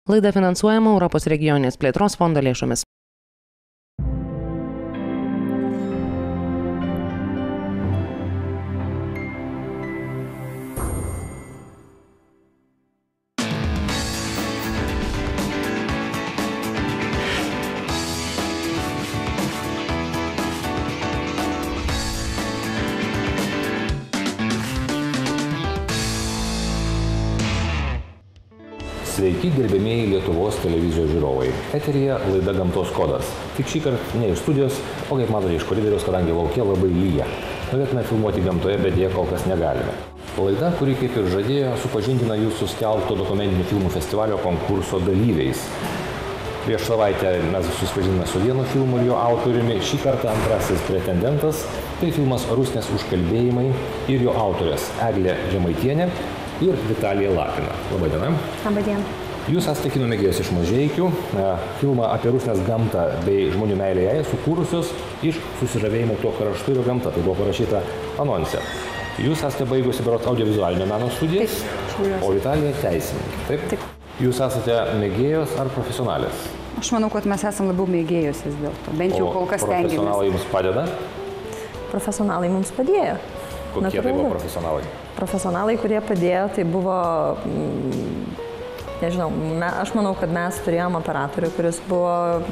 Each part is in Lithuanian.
Laida finansuojama Europos regioninės plėtros fondo lėšomis. Sveiki, gerbėmieji Lietuvos televizijos žiūrovai. Eteryje laida Gamtos kodas. Tik šį kartą ne iš studijos, o kaip matote iš koridoriaus, kadangi lauke labai lyja. Norėtume filmuoti gamtoje, bet jie kol kas negalime. Laida, kuri kaip ir žadėjo, supažindina jūs su skelbto dokumentinių filmų festivalio konkurso dalyviais. Prieš savaitę mes susipažinome su vienu filmu ir jo autoriumi. Šį kartą antrasis pretendentas – tai filmas Rusnės užkalbėjimai ir jo autorės Eglė Žemaitienė ir Vitalija Lapina. Labai diena. Labai diena. Jūs esate kino mėgėjas iš Mažeikių. Filmą apie Rusnės gamtą bei žmonių meilę jai sukūrusios iš susižavėjimo tuo kraštu ir gamta. Tai buvo parašyta anonse. Jūs esate baigusi berods audiovizualinio meno studijas, o Vitalija teisininkė. Taip? Taip. Jūs esate mėgėjos ar profesionalės? Aš manau, kad mes esame labiau mėgėjos vis dėlto. Bent jau kol kas stengiamės. O profesionalai jums padeda? Profesionalai mums padėjo. Kokie tai buvo profesionalai? Profesionalai, kurie padėjo, tai buvo, nežinau, aš manau, kad mes turėjom operatorių, kuris buvo,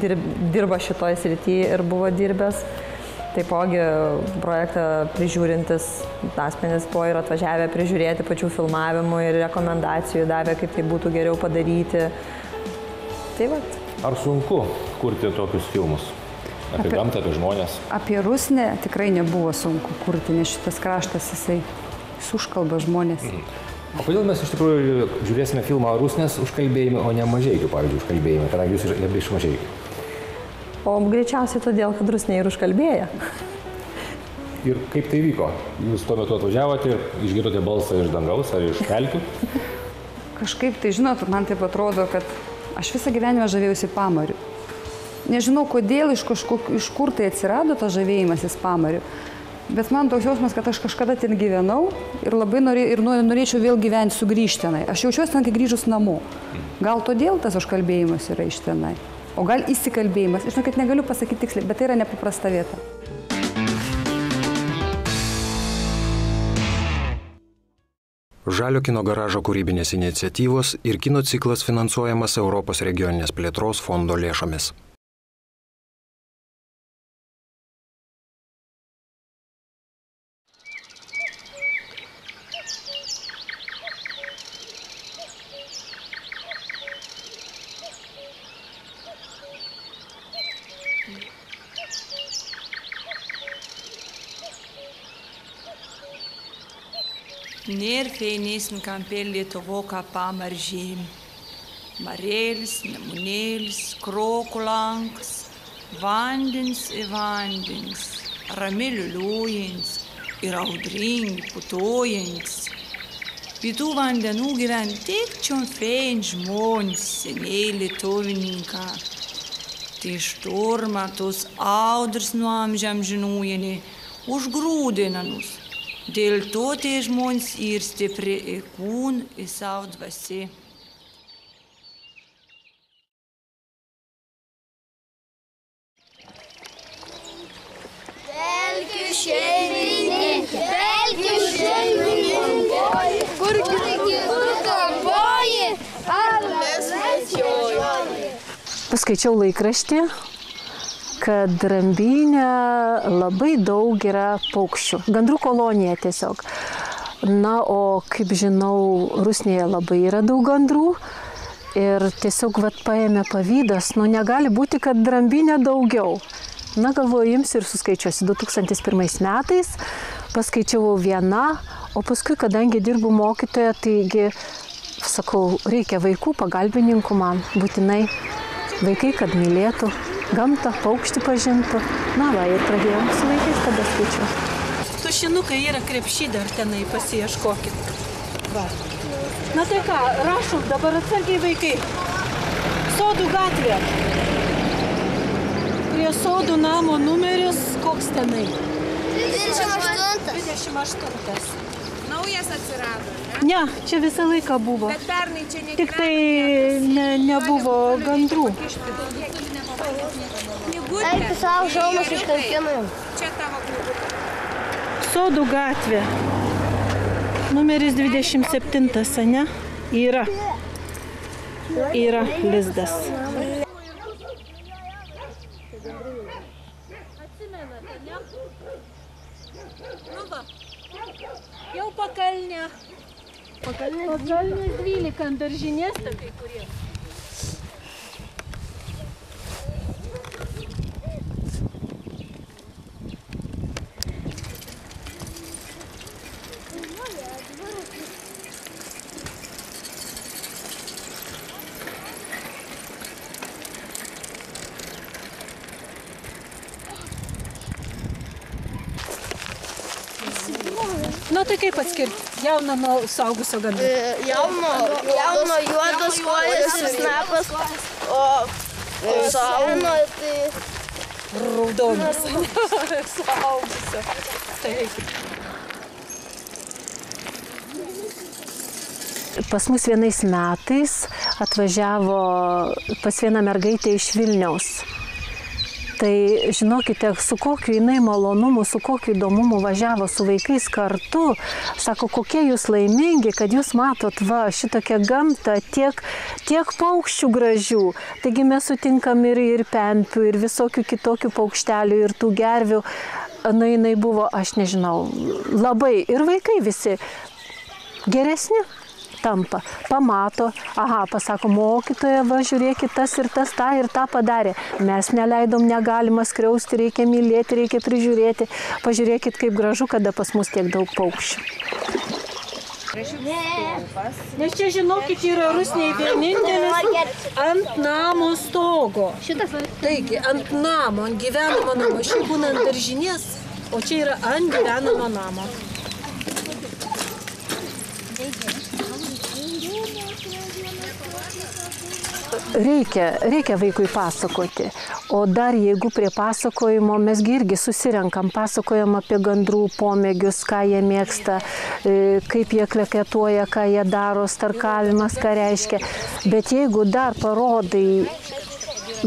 dirba šitoje srityje ir buvo dirbęs. Taipogi projektą prižiūrintis asmenys buvo ir atvažiavę prižiūrėti pačių filmavimų ir rekomendacijų davė, kaip tai būtų geriau padaryti. Tai vat. Ar sunku kurti tokius filmus? Apie gamtą, apie žmonės? Apie Rusnę tikrai nebuvo sunku kurti, nes šitas kraštas jisai užkalba žmonės. O kodėl mes iš tikrųjų žiūrėsime filmą Rusnės užkalbėjimai, o ne Mažeikių, pavyzdžiui, užkalbėjimai, kadangi jūs ir iš Mažeikių? O greičiausiai todėl, kad Rusnė ir užkalbėja. Ir kaip tai vyko? Jūs tuo metu atvažiavote ir išgirdote balsą iš dangaus ar iš kelkių? Kažkaip tai, žinot, man taip atrodo, kad aš visą gyvenimą žavėjausi pamariu. Nežinau, kodėl, iš kur tai atsirado tas žavėjimasis pamariu, bet man toks jausmas, kad aš kažkada ten gyvenau ir labai norėčiau vėl gyventi, sugrįžti tenai. Aš jaučiuosi ten, kai grįžus namo. Gal todėl tas užkalbėjimas yra iš tenai, o gal įsikalbėjimas. Žinau, kad negaliu pasakyti tiksliai, bet tai yra nepaprasta vieta. Žalio kino garažo kūrybinės iniciatyvos ir kino ciklas finansuojamas Europos regioninės plėtros fondo lėšomis. Nėr feinesnį kampėl Lietuvoką pamaržėm. Marėlis, nemunėlis, krokų lankas, vandens į vandens, rami liuliuojants ir audringi putojants. Pietų vandenų gyvena tik čiomfein žmonės, seniai lietuvininką. Tai šturma tos audras nuo amžiam žinojani užgrūdina nus. Dėl to tie žmonės ir stipri į kūn, į savo dvasį. Pelkių šeimininkė, kur kaboji, ar mes medžioji. Paskaičiau laikraštį, kad Drambyne labai daug yra paukščių, gandrų kolonija tiesiog. Na, o kaip žinau, Rusnėje labai yra daug gandrų ir tiesiog paėmė pavydas, negali būti, kad Drambyne daugiau. Na, galvoju, jums ir suskaičiuosi 2001 metais, paskaičiavau viena, o paskui, kadangi dirbu mokytoja, taigi, sakau, reikia vaikų, pagalbininkų man, būtinai vaikai, kad mylėtų gamtą, paukštį pažintų. Na, va, ir pradėjom su vaikais tada skaičiuoti. Tušinukai yra krepšy, dar tenai pasiieškokit. Va. Na tai ką, rašom, dabar atsargiai vaikai. Sodų gatvė. Prie sodų namo numeris, koks tenai? 28. 28. Nauja Naujas atsirado, ne? Ne, čia visą laiką buvo. Bet pernai čia negyveno. Tik tai nebuvo gandrų. Eik savo šalmas iš kankinų. Čia tavo knygutė. Sodų gatvė. Numeris 27, ane? Yra lizdas. Atsimenate, ne? Nu va, jau pakalnė. Pakalnės 12 ant daržinės, kai kurie. Nu tai kaip atskirti jauną nuo suaugusio gandro? Jauno juodas kojas ir snapas, o seno tai... Raudonas. Suaugusio. Taip. Pas mus vienais metais atvažiavo pas vieną mergaitę iš Vilniaus. Tai žinokite, su kokiu jinai malonumu, su kokiu įdomumu važiavo su vaikais kartu. Sako, kokie jūs laimingi, kad jūs matot šitokią gamtą, tiek paukščių gražių. Taigi mes sutinkam ir pempių, ir visokių kitokių paukštelių, ir tų gervių. Na, jinai buvo, aš nežinau, labai. Ir vaikai visi geresni tampa, pamato, pasako, mokytoja, žiūrėkit, tas ir tas, tą ir tą padarė. Mes neleidom, negalima skriausti, reikia mylėti, reikia prižiūrėti. Pažiūrėkit, kaip gražu, kada pas mus tiek daug paukščių. Nes čia, žinokit, yra rusniai vienintelis ant namo stogo. Taigi, ant namo, ant gyvenamo namo. Šiaip būna ant daržinės, o čia yra ant gyvenamo namo. Reikia vaikui pasakoti, o dar jeigu prie pasakojimo mes irgi susirenkam, pasakojam apie gandrų pomėgius, ką jie mėgsta, kaip jie kleketuoja, ką jie daro, starkavimas, ką reiškia. Bet jeigu dar parodai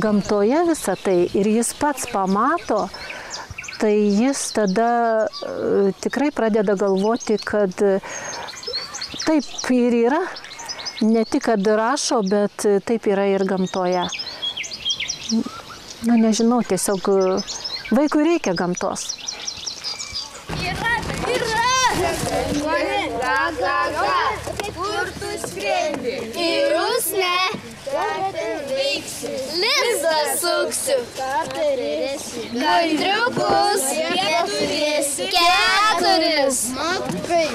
gamtoje visą tai ir jis pats pamato, tai jis tada tikrai pradeda galvoti, kad taip ir yra. Ne tik, kad rašo, bet taip yra ir gamtoje. Na, nežinau, tiesiog vaikui reikia gamtos. Yra! Kur tu skrendi? Į rusnę. Ką ten veiksi? Lizdą suksiu. Ką turėsi? Gandriukus. Kiek turėsi? 4. Matkai.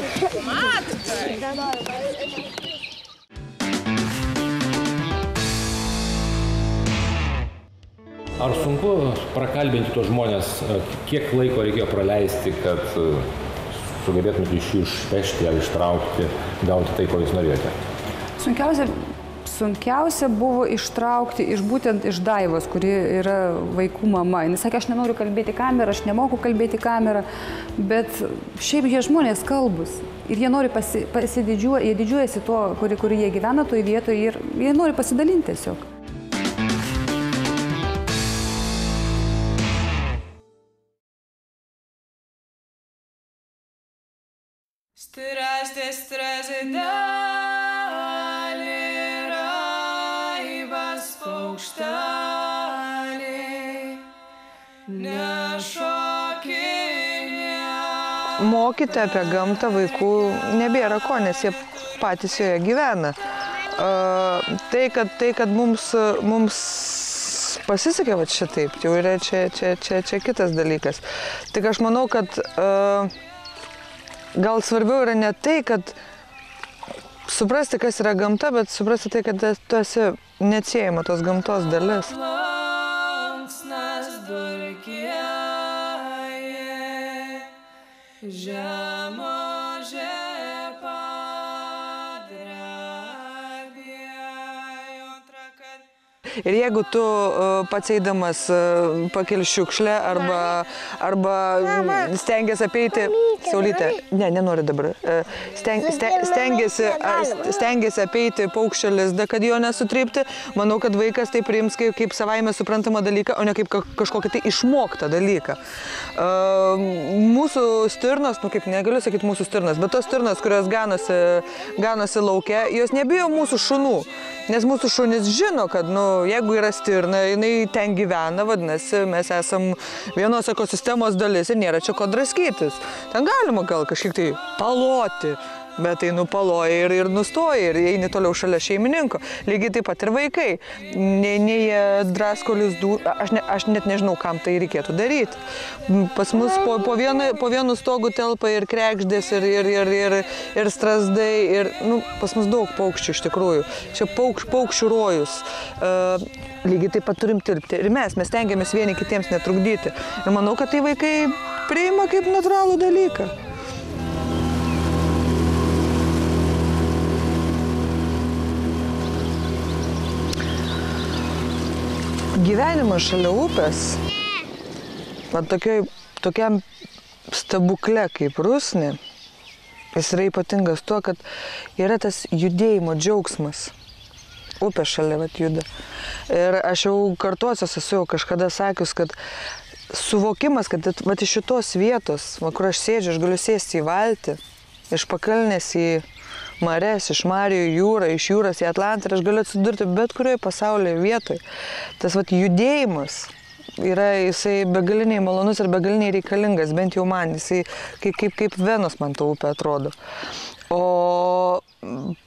Ar sunku prakalbinti tuos žmonės, kiek laiko reikėjo praleisti, kad sugebėtumėte iš jų išpešti ar ištraukti, gauti tai, ko jūs norėjote? Sunkiausia buvo ištraukti būtent iš Daivos, kuri yra vaikų mama. Jis sakė, aš nenoriu kalbėti kamerą, aš nemoku kalbėti kamerą, bet šiaip jie žmonės kalbus. Ir jie nori jie didžiuojasi tuo, kur jie gyvena toje vietoje ir jie nori pasidalinti tiesiog. Strasti dalį, raibas paukštaliai, nešokinė. Mokyti apie gamtą vaikų nebėra ko, nes jie patys joje gyvena. Tai, kad mums pasisekė šitaip, jau yra čia kitas dalykas. Tik aš manau, kad gal svarbiau yra ne tai, kad suprasti, kas yra gamta, bet suprasti tai, kad tu esi neatsiejama tos gamtos dalis. Lanksnas dulkėje, žemožė padrebėjo, kad Ir jeigu tu pats eidamas pakeli šiukšlę arba stengiasi apeiti, Saulytė, nenori dabar, stengiasi apeiti paukščio lizdą, kad jo nesutrypti, manau, kad vaikas tai priims kaip savaime suprantamą dalyką, o ne kaip kažkokį tai išmoktą dalyką. Mūsų stirnos, kaip negaliu sakyti mūsų stirnos, bet tos stirnos, kurios ganosi lauke, jos nebijo mūsų šunų, nes mūsų šunys žino, kad jeigu yra stirna, jinai ten gyvena, vadinasi, mes esam vienos ekosistemos dalis ir nėra čia ko draskytis. Ten galima gal kažkiek tai paloti, bet tai paloja ir nustoja ir eini toliau šalia šeimininko. Lygiai taip pat ir vaikai. Nei jie drasko lizdų, aš net nežinau, kam tai reikėtų daryti. Pas mus po vienu stogu telpa ir krekždės, ir strazdai, ir pas mus daug paukščių iš tikrųjų. Čia paukščių rojus. Lygiai taip pat turim tilpti. Ir mes stengiamės vieni kitiems netrukdyti. Ir manau, kad tai vaikai priima kaip natūralų dalyką. Gyvenimas šalia upės, tokiam stebukle kaip Rusnė, jis yra ypatingas tuo, kad yra tas judėjimo džiaugsmas. Upė šalia juda. Ir aš jau kartuosios esu jau kažkada sakius, kad suvokimas, kad iš šitos vietos, kur aš sėdžiu, aš galiu sėsti į valtį, iš pakalnės į mares, iš marių į jūrą, iš jūros į Atlantą, ir aš galiu atsidurti bet kurioje pasaulio vietoje. Tas judėjimas jisai begaliniai malonus ir begaliniai reikalingas, bent jau man, jisai kaip Venos man ta upė atrodo. O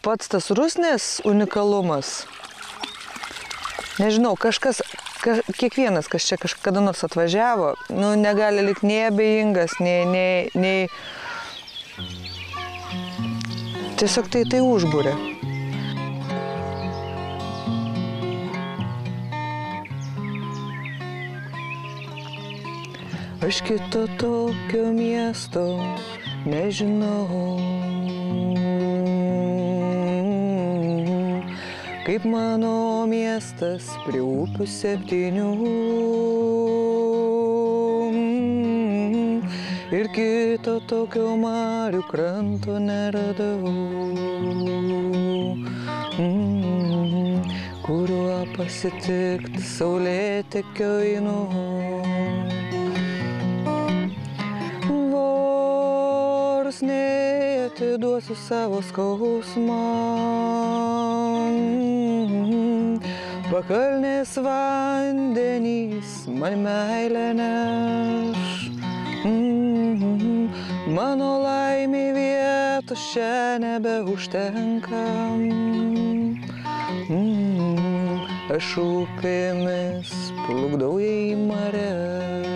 pats tas Rusnės unikalumas, nežinau, kiekvienas, kas čia kada nors atvažiavo, negali likti nei abejingas, nei tiesiog tai užbūrė. Aš kito tokio miesto nežinau, kaip mano miestas prie upių 7. Ir kito tokio marių kranto neradau, kuriuo pasitikti saulėtekio einu. Vors neatiduosiu savo skausmą, pakalnės vandenys man meilę neš. Mano laimė vietos čia nebeužtenka, aš upėmis plukdau į mares.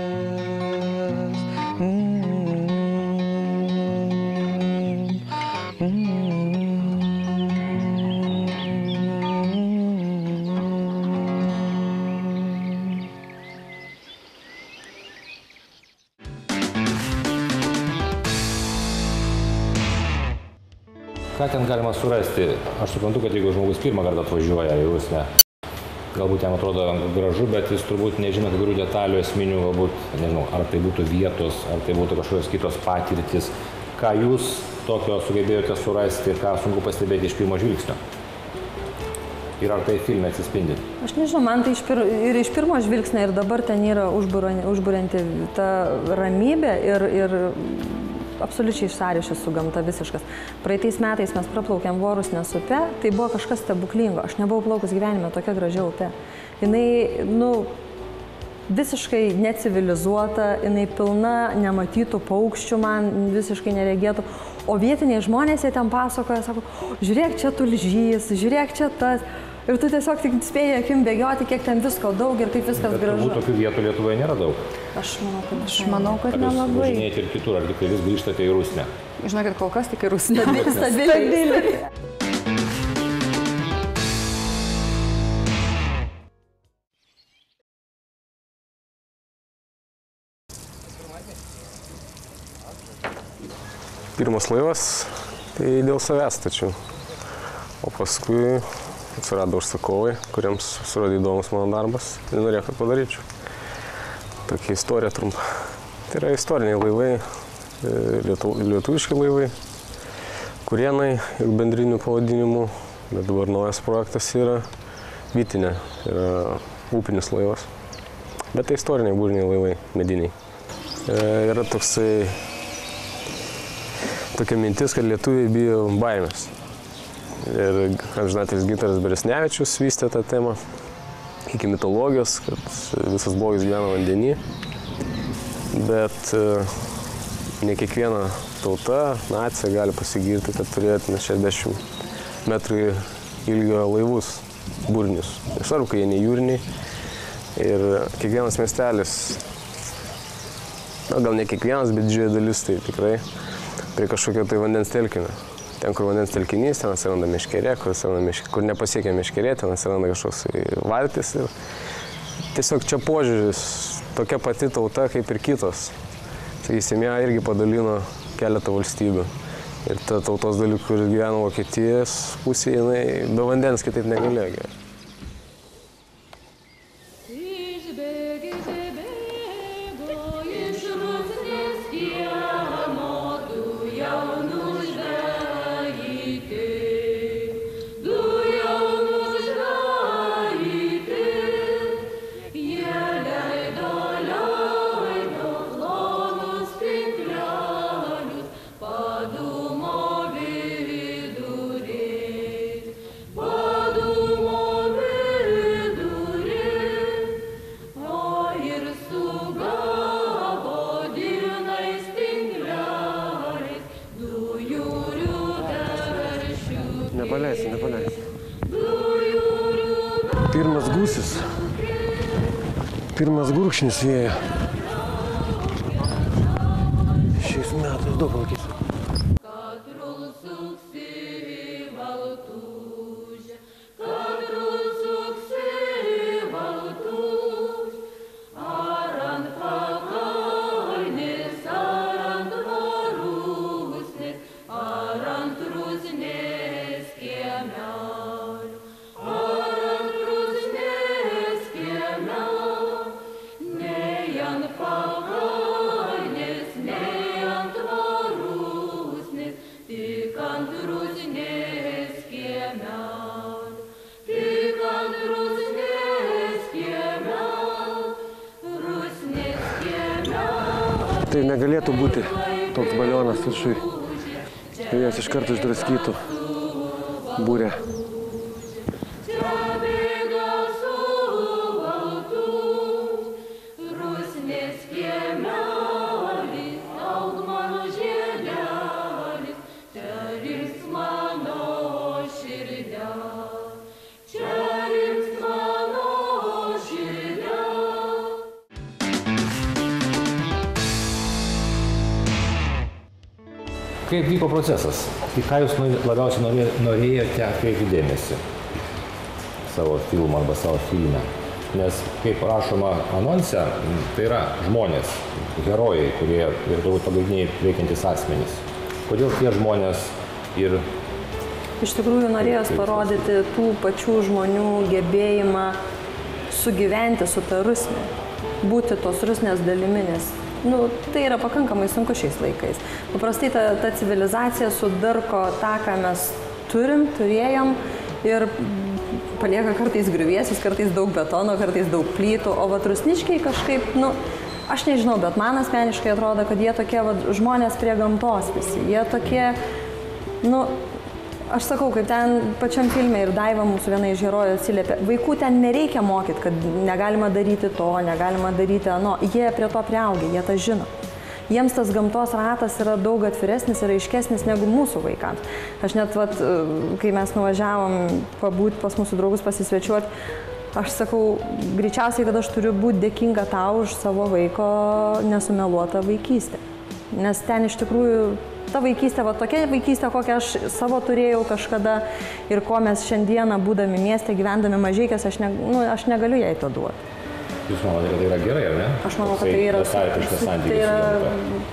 Ką ten galima surasti? Aš suprantu, kad jeigu žmogus pirmą kartą atvažiuoja į Rusnę, galbūt jam atrodo gražu, bet jis turbūt nežino kai kurių detalių esminių, galbūt, nežinau, ar tai būtų vietos, ar tai būtų kažkokios kitos patirtis. Ką jūs tokio sugebėjote surasti, ką sunku pastebėti iš pirmo žvilgsnio? Ir ar tai filme atsispindi? Aš nežinau, man tai ir iš pirmo žvilgsnio ir dabar ten yra užburianti ta ramybė ir absoliučiai sąryšis su gamta visiškas. Praeitais metais mes praplaukėm Vorusnės upe, tai buvo kažkas stebuklingo. Aš nebuvau plaukus gyvenime tokia gražia upe. Jinai, visiškai necivilizuota, jinai pilna nematytų paukščių, man visiškai neregėtų. O vietiniai žmonės jie ten pasakoja, sako, žiūrėk čia tulžys, žiūrėk čia tas. Ir tu tiesiog tik spėjai akim bėgioti, kiek ten visko daug ir kaip viskas gražu. Bet tokių vietų Lietuvoje nėra daug. Aš manau, kad nelabai. Jūs važinėjate ir kitur, ar tik vis grįžtate į Rusnę? Žinokit, kol kas tik į Rusnę. Stabiliai. Pirmas laivas, tai dėl savęs tačiau. O paskui atsirado užsakovai, kuriems surodė įdomus mano darbas ir norėjo, kad padaryčiau. Tokia istorija trumpa. Tai yra istoriniai laivai, lietuviški laivai, kurienai ir bendrinių pavadinimų, bet dabar naujas projektas yra Vytinė, yra upinis laivas. Bet tai istoriniai būriniai laivai, mediniai. Yra tokia mintis, kad lietuviai bijo baimės. Ir amžinatilsį Gintaras Beresnevičius vystė tą temą iki mitologijos, kad visas blogis gyvena vandenį. Bet ne kiekviena tauta, nacija gali pasigirti, kad turėtų 60 metrų ilgio laivus, būrinius. Nesvarbu, kai jie ne jūriniai. Ir kiekvienas miestelis, gal ne kiekvienas, bet didžioji dalis tai tikrai prie kažkokio tai vandens telkinio. Ten, kur vandens telkinys, ten atsiranda meškerė, kur nepasiekia meškerė, ten atsiranda kažkoks valtis. Ir tiesiog čia požiūris, tokia pati tauta kaip ir kitos. Sakysim, ją irgi padalino keletą valstybių. Ir ta tautos dalis, kuris gyveno Vokietijos pusėje, jinai be vandens kitaip negalėjo gyventi. Nepaleisi. Pirmas gūsis, pirmas gurkšnis vėjo. Šiais metais daug palaikysiu. Tai negalėtų būti toks balionas viršui. Vėjas iš karto išdraskytų būrę. Kaip vyko procesas? Į ką jūs labiausiai norėjote atkreipti dėmesį savo filmą arba savo filme? Nes, kaip rašoma anonse, tai yra žmonės, herojai, kurie ir turbūt pagrindiniai veikiantys asmenys. Kodėl tie žmonės ir... Iš tikrųjų norėjos parodyti tų pačių žmonių gebėjimą sugyventi su ta rusne, būti tos rusnės dalimi, nes tai yra pakankamai sunku šiais laikais. Paprastai ta civilizacija sudarko tą, ką mes turėjom ir palieka kartais griuvėsius, kartais daug betono, kartais daug plytų, o rusniškiai kažkaip, aš nežinau, bet man asmeniškai atrodo, kad jie tokie žmonės prie gamtos visi. Jie tokie, aš sakau, kaip ten pačiam filme ir Daiva mūsų viena iš herojų atsiliepė, vaikų ten nereikia mokyti, kad negalima daryti to, negalima daryti ano. Jie prie to priaugę, jie tą žino. Jiems tas gamtos ratas yra daug atviresnis ir aiškesnis negu mūsų vaikams. Aš net, kai mes nuvažiavom pabūti pas mūsų draugus pasisvečiuoti, aš sakau, greičiausiai, kad aš turiu būti dėkinga tau už savo vaiko nesumeluotą vaikystę. Nes ten iš tikrųjų ta vaikystė, tokia vaikystė, kokią aš savo turėjau kažkada ir ko mes šiandieną, būdami mieste, gyvendami Mažeikės, aš negaliu jai to duoti. Jūs manote, kad tai yra gerai, ar ne? Aš manau, kad tai yra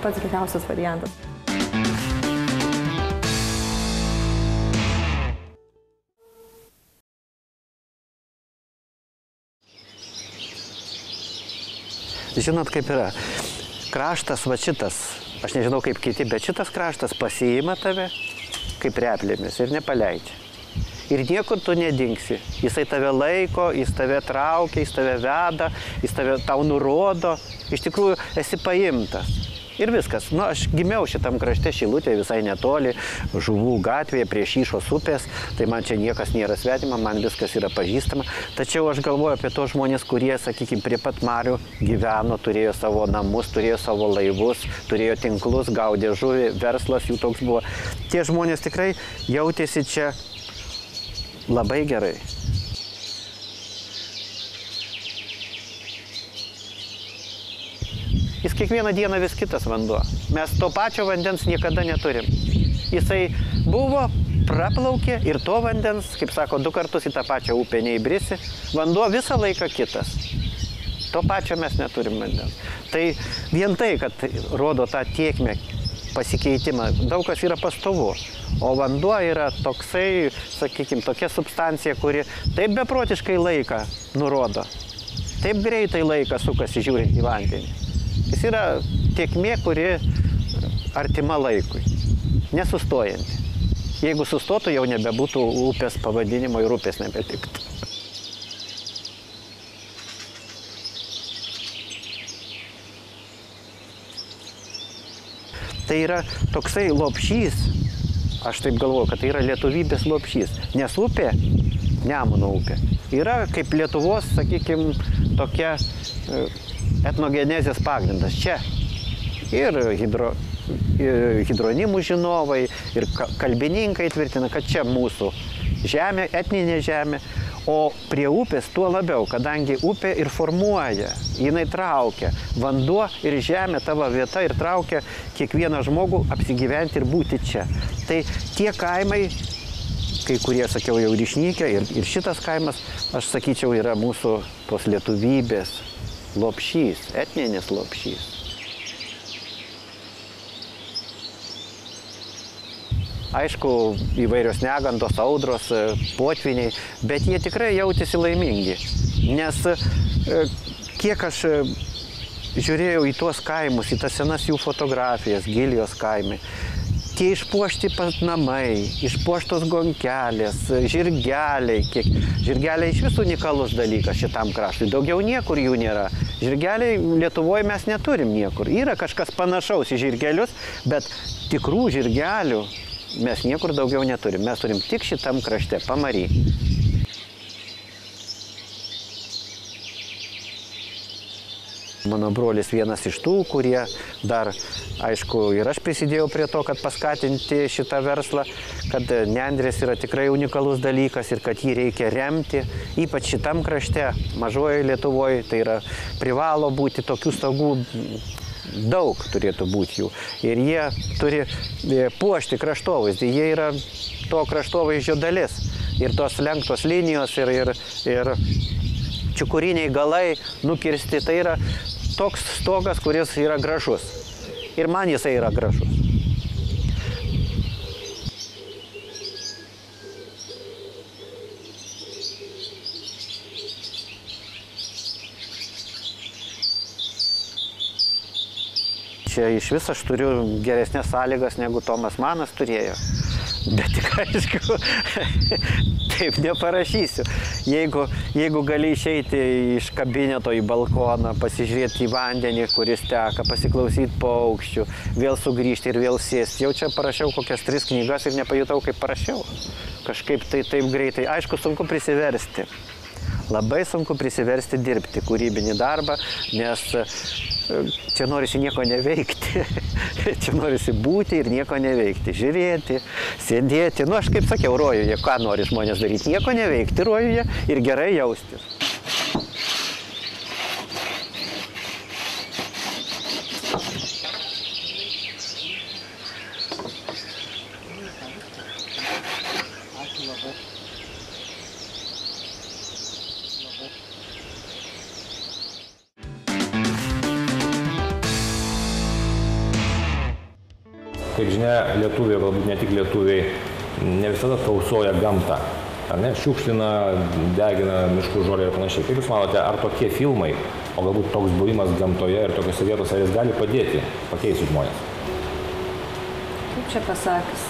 pats geriausias variantas. žinot kaip yra. Kraštas va šitas, aš nežinau kaip kiti, bet šitas kraštas pasiima tave kaip replėmis ir nepaleidžia. Ir niekur tu nedingsi. Jisai tave laiko, jis tave traukia, jis tave veda, jis tau nurodo. Iš tikrųjų, esi paimtas. Ir viskas. Nu, aš gimiau šitam krašte Šilutėje visai netoli, Žuvų gatvėje prie Šyšos upės, tai man čia niekas nėra svetima, man viskas yra pažįstama. Tačiau aš galvoju apie tos žmonės, kurie, sakykime, prie pat marių gyveno, turėjo savo namus, turėjo savo laivus, turėjo tinklus, gaudė žuvį, verslas jų toks buvo. Tie žmonės tikrai jautėsi čia labai gerai. Jis kiekvieną dieną vis kitas vanduo. Mes to pačio vandens niekada neturim. Jisai buvo, praplaukė ir to vandens, kaip sako, 2 kartus į tą pačią upę neįbrisi. Vanduo visą laiką kitas. To pačio mes neturim vandens. Tai vien tai, kad rodo tą tėkmę pasikeitimą, daug kas yra pastovu. O vanduo yra toksai, sakykime, tokia substancija, kuri taip beprotiškai laiką nurodo. Taip greitai laiką sukasi žiūrint į vandenį. Jis yra tėkmė, kuri artima laikui, nesustojanti. Jeigu sustotų, jau nebebūtų upės pavadinimo ir upės nebetiktų. Tai yra toksai lopšys, aš taip galvoju, kad tai yra lietuvybės lopšys, nes upė, Nemuno upė, yra kaip Lietuvos, sakykime, tokia etnogenezės pagrindas čia. Ir hidronimų žinovai, ir kalbininkai tvirtina, kad čia mūsų žemė, etninė žemė. O prie upės tuo labiau, kadangi upė ir formuoja, jinai traukia. Vanduo ir žemė tavo vieta ir traukia kiekvieną žmogų apsigyventi ir būti čia. Tai tie kaimai, kai kurie, sakiau, jau išnykę, ir šitas kaimas, aš sakyčiau, yra mūsų tos lietuvybės lopšys, etninis lopšys. Aišku, įvairios negandos, audros, potviniai, bet jie tikrai jautėsi laimingi. Nes kiek aš žiūrėjau į tuos kaimus, į tas senas jų fotografijas, Gilijos kaimai, tie išpuošti namai, išpuoštos gonkelės, žirgeliai. Žirgeliai iš visų unikalus dalykas šitam kraštui. Daugiau niekur jų nėra. Žirgeliai Lietuvoje mes neturim niekur. Yra kažkas panašaus į žirgelius, bet tikrų žirgelių mes niekur daugiau neturim. Mes turim tik šitam krašte, Pamary. Mano brolis vienas iš tų, kurie dar, aišku, ir aš prisidėjau prie to, kad paskatinti šitą verslą, kad nendrės yra tikrai unikalus dalykas ir kad jį reikia remti, ypač šitam krašte, mažoje Lietuvoje, tai yra privalo būti tokių stogų, daug turėtų būti jų. Ir jie turi puošti kraštovaizdį, jie yra to kraštovaizdžio dalis. Ir tos lenktos linijos ir čiukuriniai galai nukirsti, tai yra toks stogas, kuris yra gražus. Ir man jisai yra gražus. Čia iš vis aš turiu geresnės sąlygas, negu Tomas Manas turėjo. Bet tik aišku, taip neparašysiu. Jeigu gali išeiti iš kabineto į balkoną, pasižiūrėti į vandenį, kuris teka, pasiklausyti paukščių, vėl sugrįžti ir vėl sėsti. Jau čia parašiau kokias 3 knygas ir nepajutau, kaip parašiau. Kažkaip tai taip greitai. Aišku, sunku prisiversti. Labai sunku prisiversti dirbti kūrybinį darbą, nes čia norisi nieko neveikti. Čia norisi būti ir nieko neveikti. Žiūrėti, sėdėti. Nu, aš kaip sakiau, rojuje, ką nori žmonės daryti? Nieko neveikti rojuje ir gerai jaustis. Kaip žinia, lietuviai, galbūt ne tik lietuviai, ne visada tausoja gamtą. ar ne, šiukšlina, degina miškų žolę ir panašiai. Kaip Jūs manote, ar tokie filmai, o galbūt toks buvimas gamtoje ir tokiose vietose, ar jis gali padėti pakeisti žmonės? Kaip čia pasakys?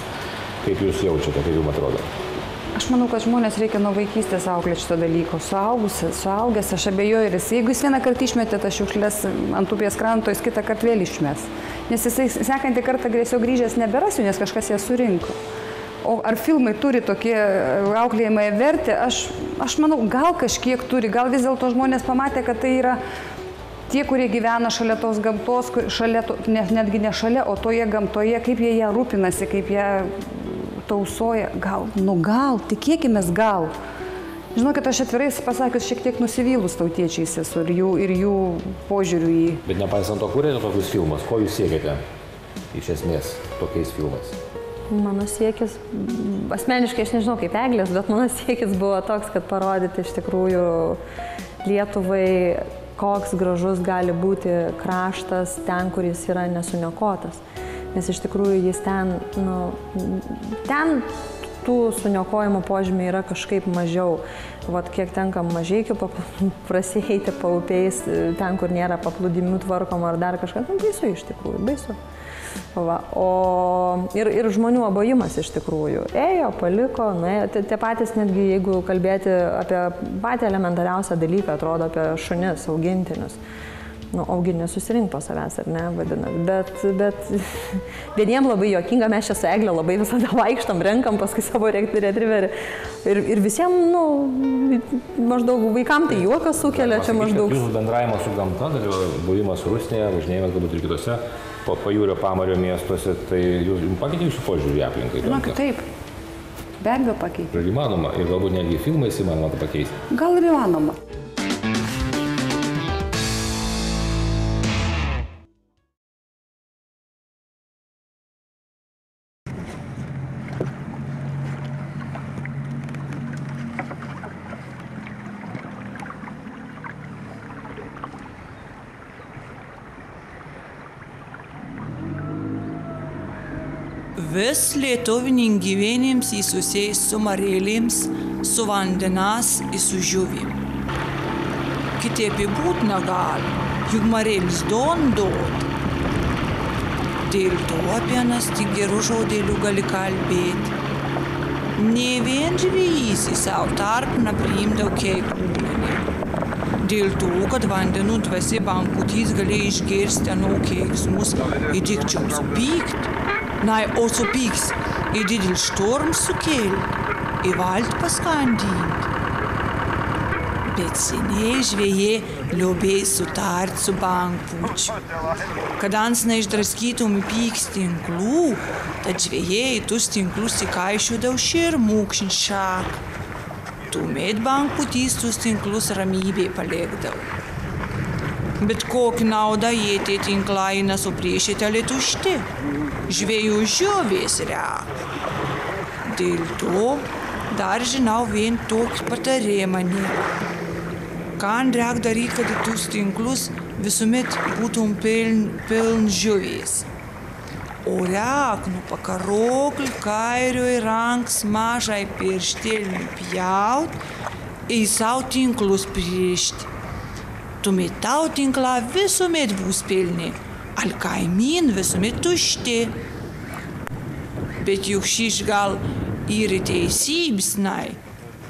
Kaip Jūs jaučiate, kaip Jums atrodo? Aš manau, kad žmonės reikia nuo vaikystės auklėti šito dalyko. Suaugęs, aš abejoju ir jeigu jis vieną kartą išmetė tas šiukšles ant upės kranto, jis kitą kartą vėl išmes. Nes jisai sekantį kartą tiesiog grįžęs neberasiu, nes kažkas ją surinko. O ar filmai turi tokie auklėjimai vertę, aš manau, gal kažkiek turi, gal vis dėlto žmonės pamatė, kad tai yra tie, kurie gyvena šalia tos gamtos, netgi ne šalia, o toje gamtoje, kaip jie ją rūpinasi, kaip jie tausoja. Gal, tikėkimės gal. Žinokit, aš atvirai pasakius, šiek tiek nusivylus tautiečiais esu ir jų požiūrių į... Bet nepaisant to, kūrėte tokius filmus, ko Jūs siekiate iš esmės tokiais filmais? Mano siekis, asmeniškai aš nežinau kaip Eglės, bet mano siekis buvo toks, kad parodyti iš tikrųjų Lietuvai, koks gražus gali būti kraštas ten, kur jis yra nesuniokotas. Nes iš tikrųjų jis ten tų suniokojimo požymių yra kažkaip mažiau. Vat kiek tenka Mažeikių prasieiti paupiais, ten, kur nėra paplūdimių tvarkoma ar dar kažką, baisu iš tikrųjų, baisu. Va, ir žmonių abojimas iš tikrųjų. Ėjo, paliko, nuėjo. Tie patys netgi, jeigu kalbėti apie patį elementariausią dalyką, atrodo apie šunis, augintinius. Auginį susirink po savęs, ar ne, vadinat. Bet vieniem labai juokinga, mes čia su Egle labai visada vaikštam, renkam paskui savo retriverį. Ir visiems, maždaug vaikam tai juokas sukelia, čia maždaug... Jūsų bendravimas su gamta, buvimas Rusnėje, važinėjimas galbūt ir kitose pajūrio pamario miestuose, tai Jums pakeitė Jūsų požiūrį į aplinką? Žinokit, taip. Be abejo pakeitė. Ir įmanoma, ir galbūt netgi filmais įmanoma tą pakeisti. Gal ir įmanoma. Vis lietuviniam gyvenimams įsusės su marėlėms, su vandenas ir su žuvim. Kitaip būt negali, juk marėlis dot. Dėl to apie nas tik gerų žodėlių gali kalbėti. Nė vien žvejys į savo tarp nepriimdavo keikūmenį. Dėl to, kad vandenų dvasia bankutys galėjo išgirsti anu keiksmus ir dikčiom supykt. Nei, o supyks ir didel štorm sukėlė, ir vald paskandint. Bet seniai žvejai liobėjo sutart su bankpučiu. Kad ans neišdraskytum į pyks tinklų, tad žvejai tus tinklus įkaišiodavo širmūkšin šak. Tuomet bankputys tus tinklus ramybėj palikdavo. Bet kokį naudą jie tie tinklai nesupriešėtelė tušti. Žvejų žuvės rek. Dėl to dar žinau vien tokį patarimą. Ką rek daryti, kad į tus tinklus visuomet būtum piln žuvės. O rek pakaroklį kairioj ranks mažai pirštelį pjaut ir savo tinklus pririšti. Tuomet tau tinklą visuomet bus pilni, al kaimyn visuomet tušti. Bet juk šis gal ir teisybės nai.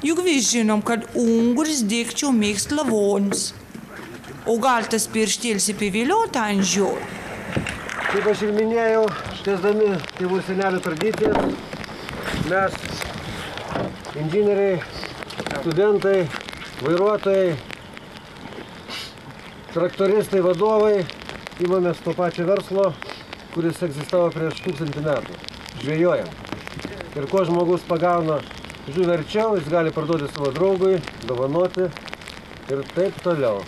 Juk vis žinom, kad ungurs dėkčiau mėgst lavonus. O gal tas pirštėlis įpiviliota ant žiūrų? Kaip aš ir minėjau, tęsdami tėvų senelių tradicijas, mes, inžinieriai, studentai, vairuotojai, traktoristai, vadovai, imamės to pačio verslo, kuris egzistavo prieš 1000 metų. Žvejojam. Ir ko žmogus pagauna žuvį arčiau, jis gali parduoti savo draugui, dovanoti ir taip toliau.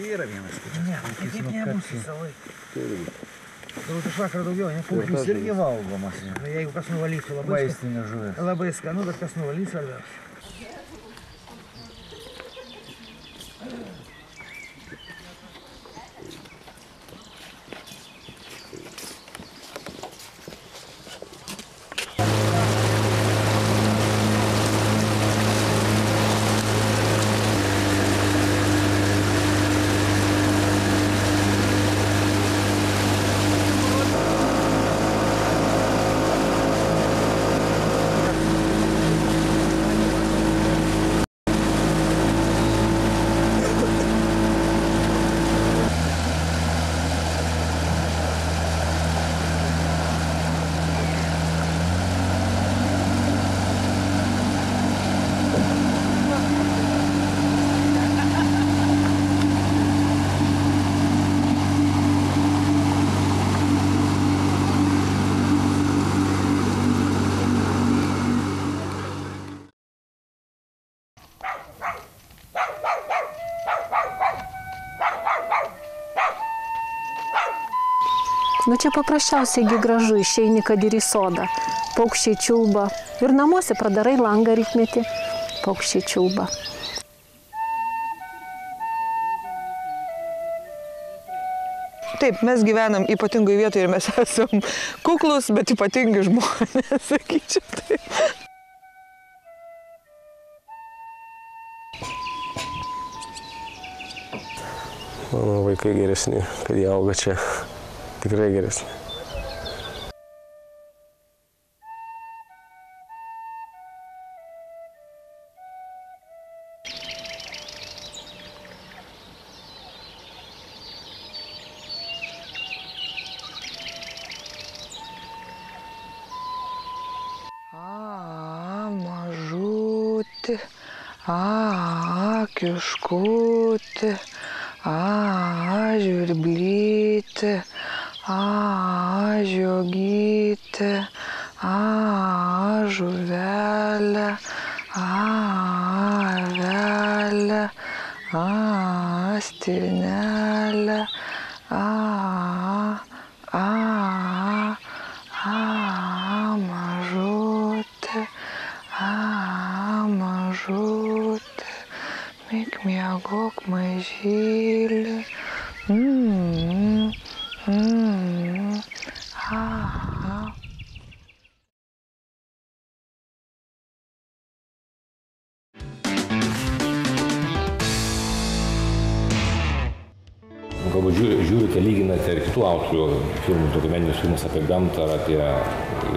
Yra vienas. Ne, kaip nebus visą laiką. Galbūt iš vakaro daugiau, ne? Paukštis irgi valgomas. Jeigu kas nuvalytų, labai skanu, bet kas nuvalys svarbiausia. Nu čia paprasčiausiai gražu, išeini kad ir į sodą. Paukščiai čiulba. Ir namuose pradarai langą rytmetį, paukščiai čiulba. Taip, mes gyvenam ypatingai vietoje ir mes esam kuklus, bet ypatingi žmonės, sakyčiau taip. Mano vaikai geresni, kad jie auga čia. Tikrai geresni. Mažutė, kiškutė, žvirblytė, žiogytė, žuvelė, avelė, stirnelė, mažutė, mažutė, miegok mažylė. Galbūt žiūrite, lyginate ir kitų autorių filmus, dokumentinius filmus apie gamtą ar apie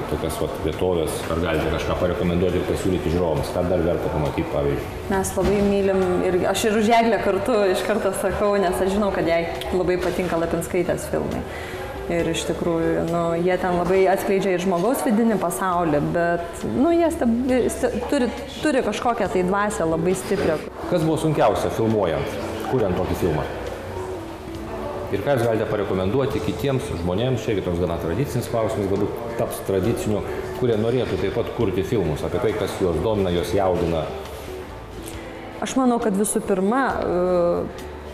tokias vietovės. Ar galite kažką parekomenduoti ir pasiūlyti žiūrovams? Ką dar verta pamatyti, pavyzdžiui? Mes labai mylim ir aš ir už Eglę kartu iš karto sakau, nes aš žinau, kad jai labai patinka Lapinskaitės filmai. Ir iš tikrųjų, jie ten labai atskleidžia ir žmogaus vidinį pasaulį, bet jie turi kažkokią tai dvasią labai stiprią. Kas buvo sunkiausia filmuojant, kuriant tokį filmą? Ir ką jūs galite parekomenduoti kitiems žmonėms, čia toks gana tradicinis klausimas, galbūt taps tradiciniu, kurie norėtų taip pat kurti filmus, apie tai, kas juos domina, juos jaudina? Aš manau, kad visų pirma,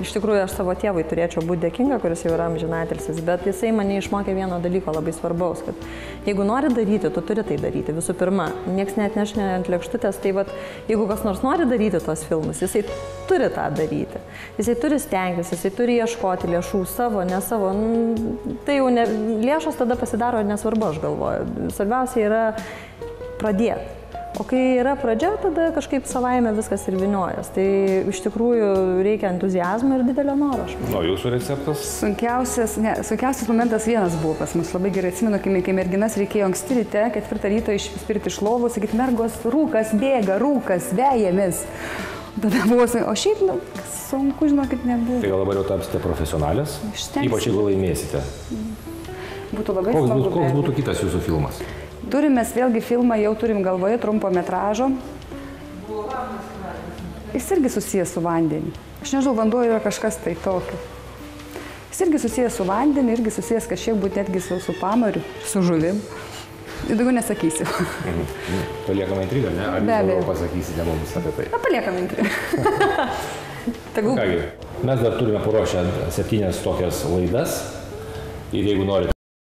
iš tikrųjų aš savo tėvui turėčiau būti dėkinga, kuris jau yra amžinatilsis, bet jisai mane išmokė vieno dalyko labai svarbaus, kad jeigu nori daryti, tu turi tai daryti. Visų pirma, nieks net nešne ant lėkštutės, tai jeigu kas nors nori daryti tuos filmus, jisai turi tą daryti. Jisai turi stengtis, jisai turi ieškoti lėšų savo, ne savo. Tai jau lėšos tada pasidaro nesvarbu, aš galvoju. Svarbiausia yra pradėti. O kai yra pradžia, tada kažkaip savaime viskas ir vyniojas. Tai iš tikrųjų reikia entuziazmo ir didelio noro. O jūsų receptas? Sunkiausias momentas vienas buvo pas mus. Labai gerai atsimenu, kai merginas reikėjo anksti ryte, 4 ryto išspirti iš lovų, sakyti, mergos, rūkas bėga, rūkas, vejamės. Tada buvo, o šiaip, sunku, žinokit, nebuvo. Tai gal dabar jau tapsite profesionalės? Ypač jeigu laimėsite. Būtų labai smagu. Koks būtų kitas jūsų filmas? Turim mes vėlgi filmą, jau turim galvoje trumpo metražo. Jis irgi susijęs su vandeniu. Aš nežinau, vanduo yra kažkas tai tokio. Jis irgi susijęs su vandeniu, irgi susijęs kažkiek būt netgi su pamariu, su žuvim. Ir daugiau nesakysiu. Paliekam intrigą, ne? Ar jūs daugiau pasakysite mums apie tai? Paliekam intrigą. Kągi, mes dar turime paruošę 7 tokias laidas. Ir jeigu norite